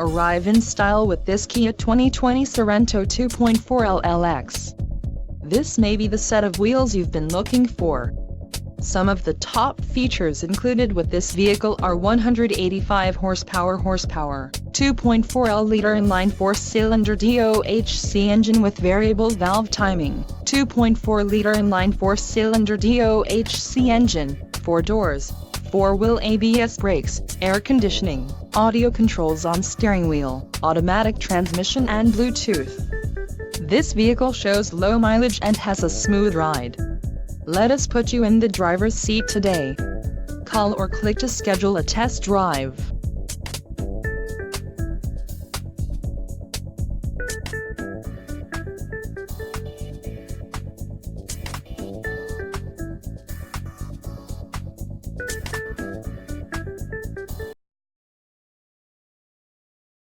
Arrive in style with this Kia 2020 Sorento 2.4 LLX. This may be the set of wheels you've been looking for. Some of the top features included with this vehicle are 185 horsepower, 2.4L inline 4-cylinder DOHC engine with variable valve timing, 2.4L inline 4-cylinder DOHC engine, 4 doors, 4-wheel ABS brakes, air conditioning, audio controls on steering wheel, automatic transmission and Bluetooth. This vehicle shows low mileage and has a smooth ride. Let us put you in the driver's seat today. Call or click to schedule a test drive.